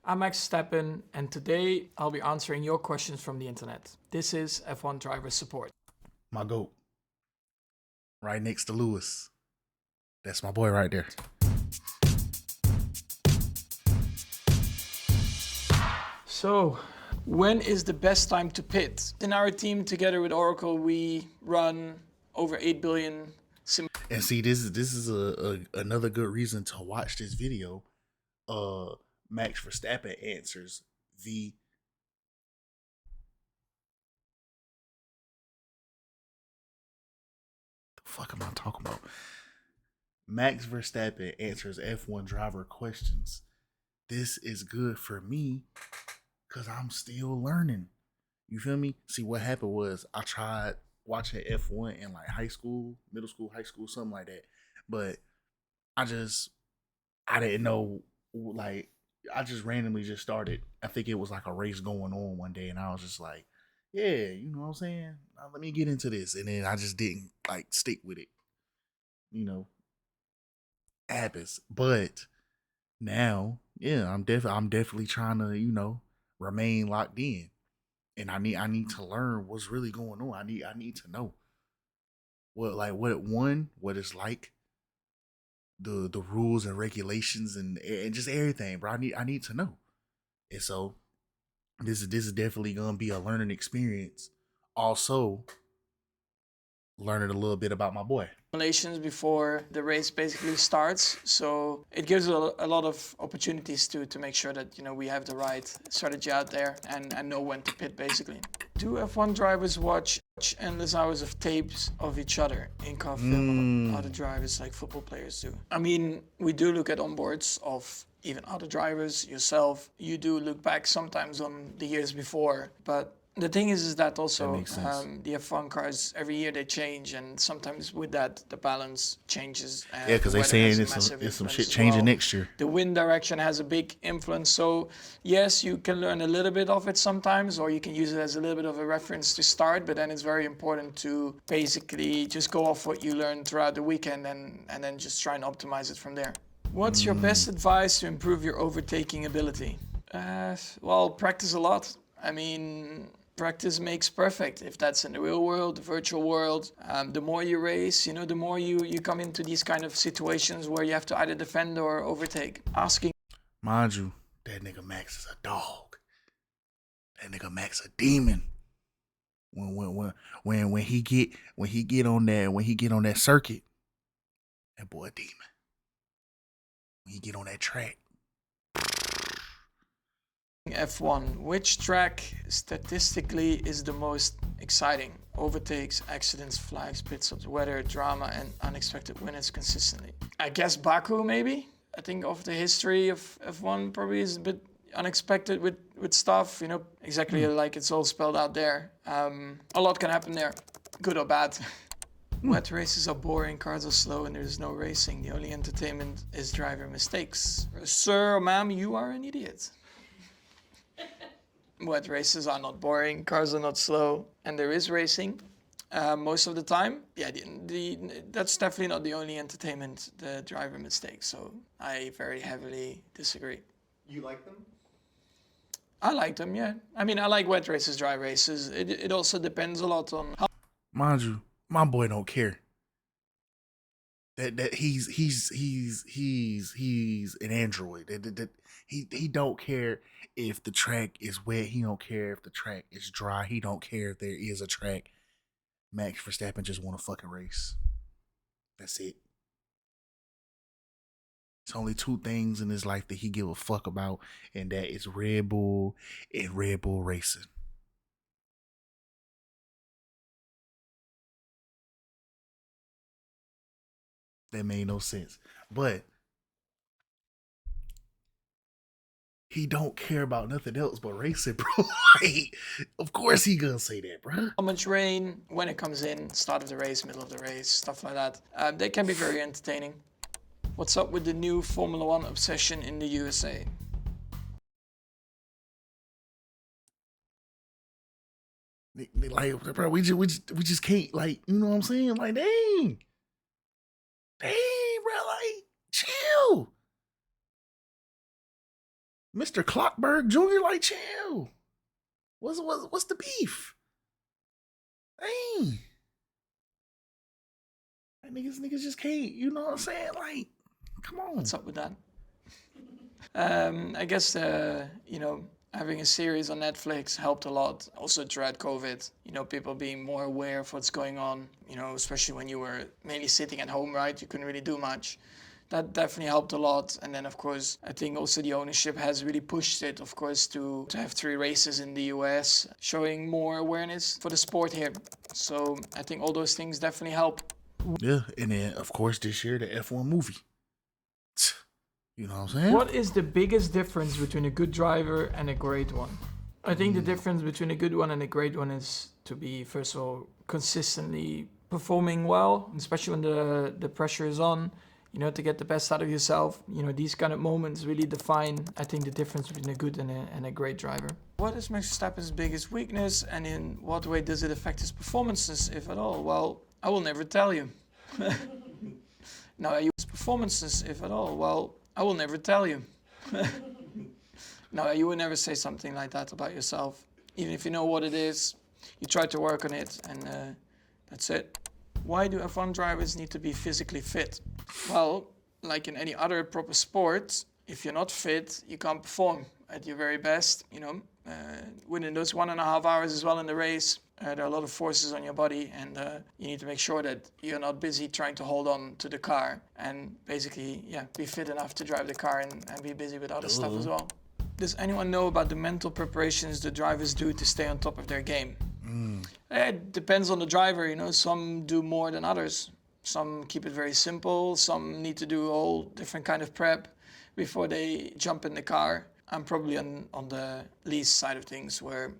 I'm Max Verstappen, and today I'll be answering your questions from the internet. This is F1 Driver Support. My GOAT. Right next to Lewis. That's my boy right there. So, when is the best time to pit? In our team, together with Oracle, we run over 8 billion And see, this is another good reason to watch this video. Max Verstappen answers the fuck am I talking about? Max Verstappen answers F1 driver questions. This is good for me because I'm still learning. You feel me? See, what happened was I tried watching F1 in like high school, middle school, high school, something like that. But I just I didn't know, like, I just randomly just started. I think it was like a race going on one day, and I was just like, yeah, you know what I'm saying? Let me get into this. And then I just didn't like stick with it, you know, happens. But now, yeah, I'm definitely trying to, remain locked in. And I need to learn what's really going on. I need to know what it's like, the rules and regulations and just everything, bro. I need to know. And so this is definitely gonna be a learning experience. Also, learning a little bit about my boy. simulations before the race basically starts. So it gives a lot of opportunities to make sure that we have the right strategy out there and know when to pit basically. Do F1 drivers watch endless hours of tapes of each other in car film of other drivers like football players do? I mean, we do look at onboards of even other drivers, yourself. You do look back sometimes on the years before, but the thing is that That also makes sense. the F1 cars every year they change, and sometimes with that the balance changes. Yeah, The because they weather has saying a it's massive some influence shit as changing well. next year. The wind direction has a big influence. So yes, you can learn a little bit of it sometimes, or you can use it as a little bit of a reference to start. But then it's very important to basically just go off what you learned throughout the weekend and then just try and optimize it from there. What's your best advice to improve your overtaking ability? Well, practice a lot. I mean, practice makes perfect. If that's in the real world, the virtual world, the more you race, the more you come into these kind of situations where you have to either defend or overtake. Asking Mind you, that nigga Max is a dog. That nigga Max a demon. When he get on that circuit, that boy a demon. When he get on that track, F1, which track statistically is the most exciting? Overtakes, accidents, flags, pit stops, weather, drama, and unexpected winners consistently. I guess Baku, maybe? I think of the history of F1 probably is a bit unexpected with stuff, exactly like it's all spelled out there. A lot can happen there, good or bad. Wet races are boring, cars are slow, and there's no racing. The only entertainment is driver mistakes. Sir or ma'am, you are an idiot. Wet races are not boring, cars are not slow, and there is racing most of the time. Yeah, that's definitely not the only entertainment, the driver mistakes. So I very heavily disagree. You like them? I like them, yeah. I mean, I like wet races, dry races. It also depends a lot on how mind you, my boy don't care. That he's an android. He don't care if the track is wet. He don't care if the track is dry. He don't care if there is a track. Max Verstappen just want a fucking race. That's it. It's only two things in his life that he give a fuck about, and that is Red Bull and Red Bull racing. That made no sense. But he don't care about nothing else but racing, bro. Like, of course he gonna say that, bro. much rain, when it comes in, start of the race, middle of the race, stuff like that. They can be very entertaining. What's up with the new Formula One obsession in the USA? Like, bro, we just can't, like, you know what I'm saying? Like, dang, bro, like, chill. Mr. Clockberg Jr. Like, chill. What's the beef? Dang. Like, niggas just can't, you know what I'm saying? Like, come on. What's up with that? I guess, having a series on Netflix helped a lot. Also throughout COVID, people being more aware of what's going on, especially when you were mainly sitting at home, right? You couldn't really do much. That definitely helped a lot. And then, of course, I think also the ownership has really pushed it, of course, to have 3 races in the US, showing more awareness for the sport here. So I think all those things definitely help. Yeah, and then, of course, this year, the F1 movie. You know what I'm saying? What is the biggest difference between a good driver and a great one? I think the difference between a good one and a great one is to be, first of all, consistently performing well, especially when the pressure is on, to get the best out of yourself. These kind of moments really define, I think, the difference between a good and a great driver. What is Max Verstappen's biggest weakness, and in what way does it affect his performances, if at all? Well, I will never tell you. Now, I use performances, if at all. Well, I will never tell you. No, you would never say something like that about yourself. Even if you know what it is, you try to work on it, and that's it. Why do F1 drivers need to be physically fit? Well, like in any other proper sport, if you're not fit, you can't perform at your very best. Within those 1.5 hours as well in the race, there are a lot of forces on your body, and you need to make sure that you're not busy trying to hold on to the car, and basically, be fit enough to drive the car and be busy with other stuff as well. Does anyone know about the mental preparations the drivers do to stay on top of their game? It depends on the driver, some do more than others. Some keep it very simple, some need to do a whole different kind of prep before they jump in the car. I'm probably on the least side of things, where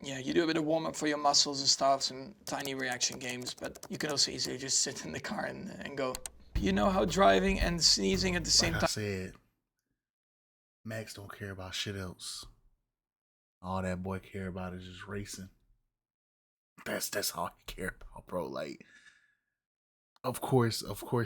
you do a bit of warm-up for your muscles and stuff, some tiny reaction games, but you can also easily just sit in the car and go. You know how driving and sneezing at the same Like I time... said, Max don't care about shit else. All that boy care about is just racing. That's all he care about, bro. Like, of course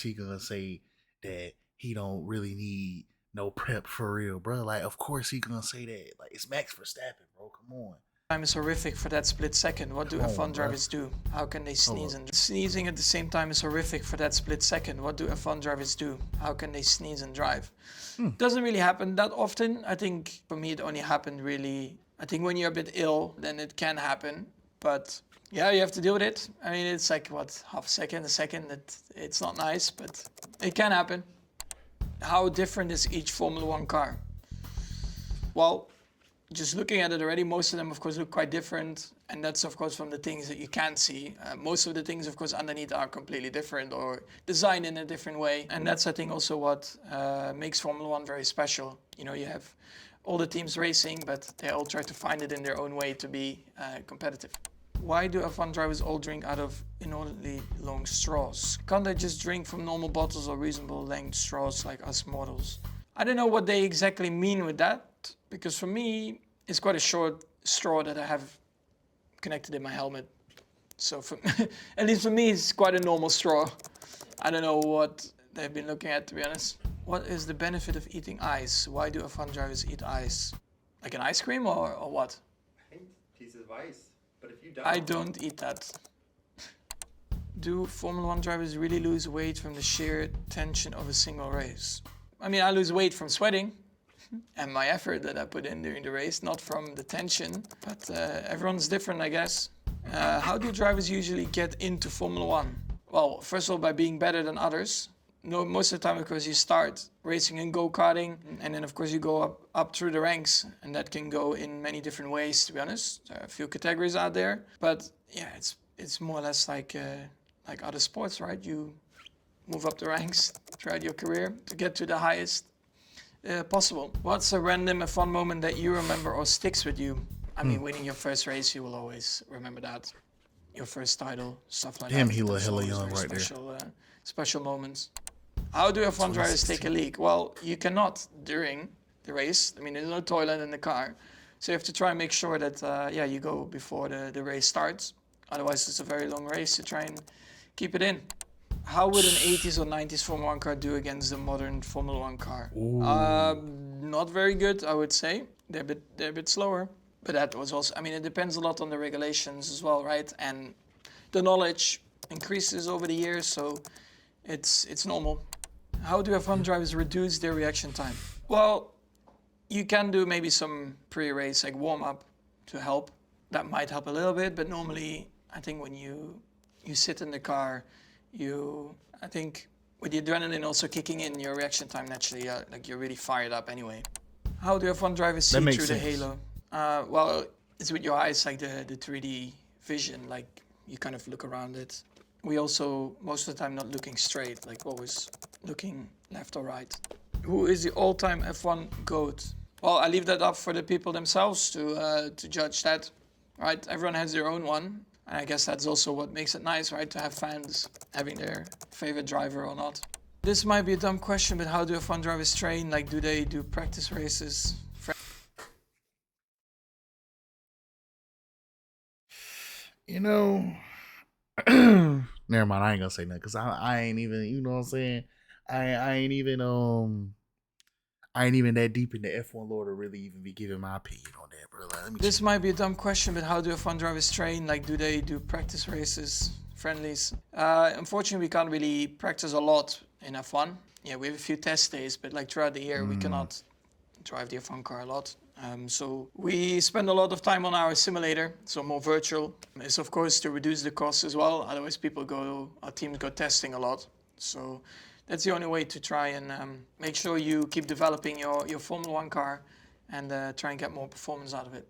he gonna say that he don't really need no prep for real, bro. Like, of course he gonna say that. Like, it's Max Verstappen, bro. Come on. Time is horrific for that split second. What do F1 drivers do? How can they sneeze and... Sneezing at the same time is horrific for that split second. What do F1 drivers do? How can they sneeze and drive? Doesn't really happen that often. I think for me it only happened really... I think when you're a bit ill, then it can happen. But yeah, you have to deal with it. I mean, it's like, what, half a second. It's not nice, but it can happen. How different is each Formula 1 car? Well, just looking at it already, most of them, of course, look quite different. And that's, of course, from the things that you can't see. Most of the things, of course, underneath are completely different or designed in a different way. And that's, I think, also what makes Formula 1 very special. You have all the teams racing, but they all try to find it in their own way to be competitive. Why do F1 drivers all drink out of inordinately long straws? Can't they just drink from normal bottles or reasonable length straws like us mortals? I don't know what they exactly mean with that, because for me, it's quite a short straw that I have connected in my helmet. So at least for me, it's quite a normal straw. I don't know what they've been looking at, to be honest. What is the benefit of eating ice? Why do F1 drivers eat ice? Like an ice cream or what? I think pieces of ice. But if you don't... I don't eat that. Do Formula 1 drivers really lose weight from the sheer tension of a single race? I mean, I lose weight from sweating and my effort that I put in during the race, not from the tension. But everyone's different, I guess. How do drivers usually get into Formula 1? Well, first of all, by being better than others. No, most of the time, of course, you start racing in go-karting, and then, of course, you go up through the ranks, and that can go in many different ways, to be honest. There are a few categories out there, but yeah, it's more or less like other sports, right? You move up the ranks throughout your career to get to the highest possible. What's a random F1 moment that you remember or sticks with you? I mean, winning your first race, you will always remember that. Your first title, stuff like that. Damn, he look That's hella always young very right special, special moments. How do F1 drivers take a leak? Well, you cannot during the race. I mean, there's no toilet in the car. So you have to try and make sure that, you go before the race starts. Otherwise, it's a very long race to try and keep it in. How would an 80s or 90s Formula 1 car do against the modern Formula 1 car? not very good, I would say. They're a bit slower. But that was also, I mean, it depends a lot on the regulations as well, right? And the knowledge increases over the years, so it's normal. How do F1 drivers reduce their reaction time? Well, you can do maybe some pre-race like warm-up to help. That might help a little bit, but normally I think when you sit in the car, I think with the adrenaline also kicking in, your reaction time naturally, like you're really fired up anyway. How do F1 drivers see That through makes the sense. halo? Well, it's with your eyes, like the 3D vision, like you kind of look around it. We also, most of the time, not looking straight, like always looking left or right. Who is the all-time F1 GOAT? Well, I leave that up for the people themselves to judge that, right? Everyone has their own one. And I guess that's also what makes it nice, right? To have fans having their favorite driver or not. This might be a dumb question, but how do F1 drivers train? Like, do they do practice races? You know, never mind. I ain't gonna say nothing because I ain't even. You know what I'm saying? I ain't even I ain't even that deep in the F1 lore to really even be giving my opinion on that, bro. Like, let me This check. might be a dumb question, but how do F1 drivers train? Like, do they do practice races, friendlies? Unfortunately, we can't really practice a lot in F1. Yeah, we have a few test days, but like throughout the year, we cannot drive the F1 car a lot. So we spend a lot of time on our simulator, so more virtual. It's of course to reduce the costs as well. Otherwise, our teams go testing a lot. So that's the only way to try and make sure you keep developing your Formula One car and try and get more performance out of it.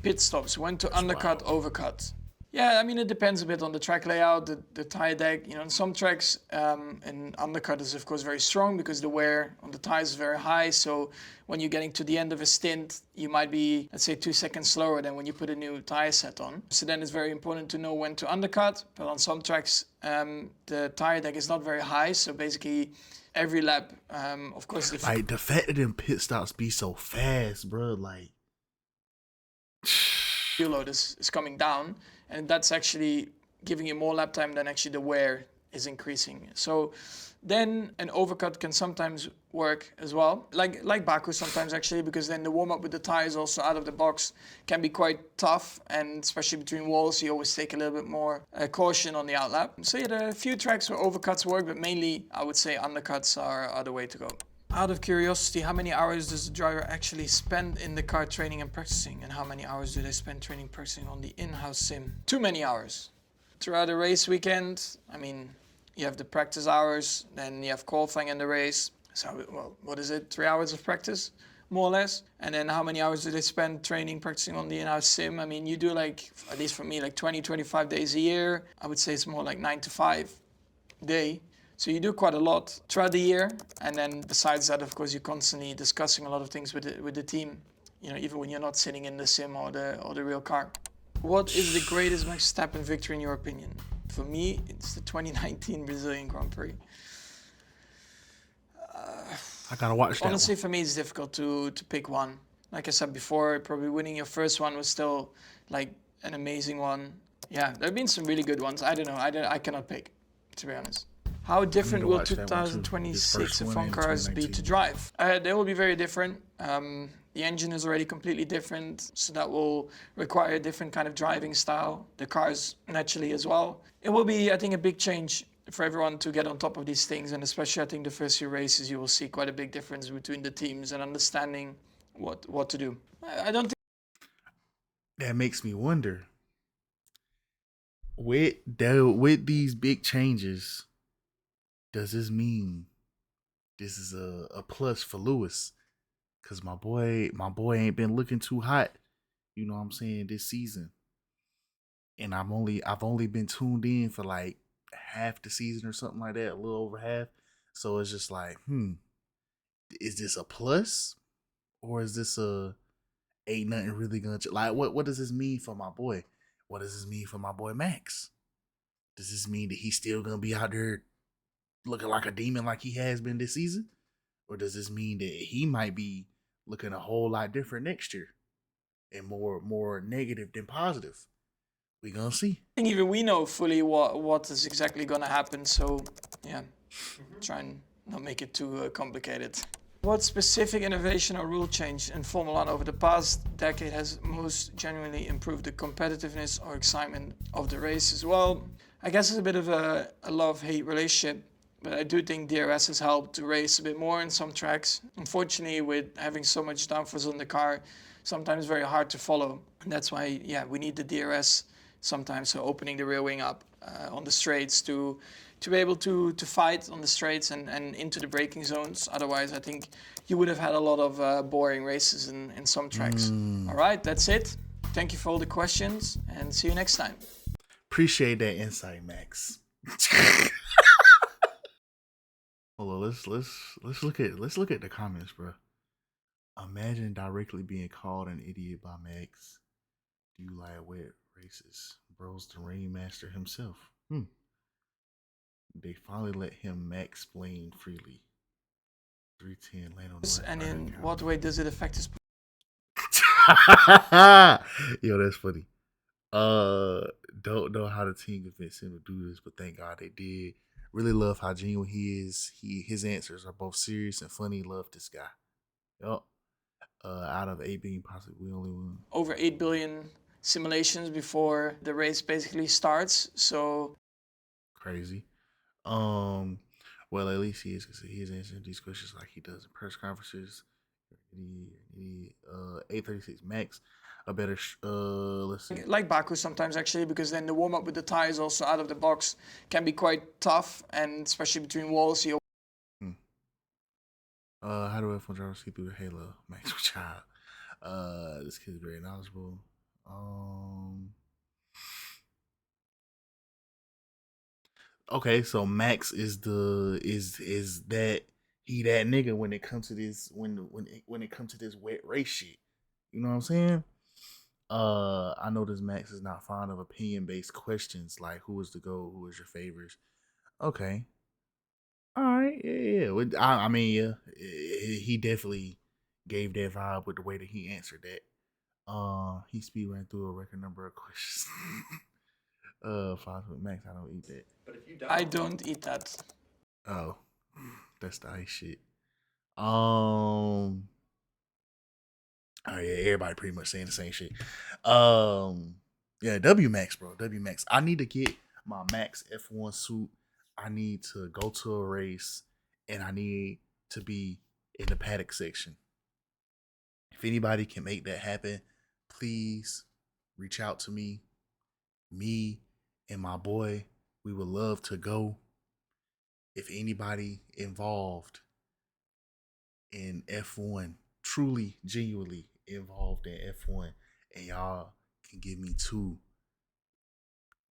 Pit stops, when to undercut, overcut. Yeah, I mean, it depends a bit on the track layout, the tire deck. You know, on some tracks, an undercut is of course very strong because the wear on the tires is very high. So when you're getting to the end of a stint, you might be, let's say, 2 seconds slower than when you put a new tire set on. So then it's very important to know when to undercut. But on some tracks, the tire deck is not very high. So basically, every lap, of course, Like the fact that them pit stops be so fast, bro. Like, fuel load is coming down, and that's actually giving you more lap time than actually the wear is increasing. So then an overcut can sometimes work as well, like Baku sometimes actually, because then the warm up with the tires also out of the box can be quite tough, and especially between walls, you always take a little bit more caution on the outlap. So yeah, there are a few tracks where overcuts work, but mainly I would say undercuts are the way to go. Out of curiosity, how many hours does the driver actually spend in the car training and practicing? And how many hours do they spend training and practicing on the in-house sim? Too many hours. Throughout a race weekend, I mean, you have the practice hours, then you have qualifying in the race. So, well, what is it? 3 hours of practice, more or less. And then how many hours do they spend training, practicing on the in-house sim? I mean, you do like, at least for me, like 20, 25 days a year. I would say it's more like 9 to 5 day. So you do quite a lot throughout the year, and then besides that, of course, you're constantly discussing a lot of things with the team. You know, even when you're not sitting in the sim or the real car. What is the greatest Max Verstappen victory in your opinion? For me, it's the 2019 Brazilian Grand Prix. I gotta watch that. Honestly, for me, it's difficult to pick one. Like I said before, probably winning your first one was still like an amazing one. Yeah, there have been some really good ones. I don't know. I cannot pick, to be honest. How different will watch that one, too. 2026 His first F1 one in cars be to 2019. drive? They will be very different. The engine is already completely different, so that will require a different kind of driving style. The cars naturally as well. It will be, I think, a big change for everyone to get on top of these things, and especially I think the first few races you will see quite a big difference between the teams and understanding what to do. I don't think That makes me wonder with these big changes, does this mean this is a plus for Lewis? Cause my boy ain't been looking too hot, you know what I'm saying, this season. And I've only been tuned in for like half the season or something like that, a little over half. So it's just like, is this a plus? Or is this a ain't nothing really gonna like what does this mean for my boy? What does this mean for my boy Max? Does this mean that he's still gonna be out there looking like a demon like he has been this season? Or does this mean that he might be looking a whole lot different next year and more negative than positive? We gonna see. even we know fully what is exactly going to happen. So yeah, try and not make it too complicated. What specific innovation or rule change in Formula One over the past decade has most genuinely improved the competitiveness or excitement of the race as well? I guess it's a bit of a love-hate relationship, but I do think DRS has helped to race a bit more in some tracks. Unfortunately, with having so much downforce on the car, sometimes very hard to follow. And that's why, yeah, we need the DRS sometimes, so opening the rear wing up on the straights to be able to fight on the straights and into the braking zones. Otherwise, I think you would have had a lot of boring races in some tracks. All right, that's it. Thank you for all the questions, and see you next time. Appreciate that insight, Max. Hold on, let's look at the comments, bro. Imagine directly being called an idiot by Max. Do you like wet races? Bro's the ringmaster himself. They finally let him Max explain freely. 310 Lando Norris. And in what way does it affect his? Yo, that's funny. Don't know how the team convinced him to do this, but thank God they did. Really love how genuine he is. His answers are both serious and funny. Love this guy. Yup. Out of 8 billion possibly, we only won over 8 billion simulations before the race basically starts. So crazy. Well, at least he is answering these questions like he does in press conferences. 836 Max, a better. Let's see. Like Baku sometimes actually, because then the warm up with the tires also out of the box can be quite tough, and especially between walls. How do F1 drivers see through the halo? Max child. This kid is very knowledgeable. Okay, so Max is that he that nigga when it comes to this when it comes to this wet race shit. You know what I'm saying? I know this Max is not fond of opinion based questions like who is the GOAT, who is your favorites. Okay. All right, yeah. I mean, yeah, he definitely gave that vibe with the way that he answered that. He speed ran through a record number of questions. 5 foot Max, I don't eat that. But if you I don't eat that. Oh, that's the ice shit. Oh yeah, everybody pretty much saying the same shit. Yeah, W Max, bro. W Max. I need to get my Max F1 suit. I need to go to a race, and I need to be in the paddock section. If anybody can make that happen, please reach out to me. Me and my boy, we would love to go. If anybody involved in F1, truly, genuinely involved in F1, and y'all can give me 2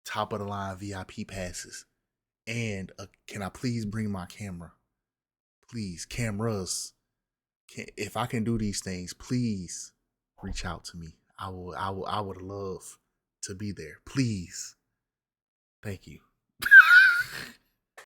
top of the line VIP passes. And can I please bring my camera? Please, cameras. If I can do these things, please reach out to me. I would love to be there. Please. Thank you.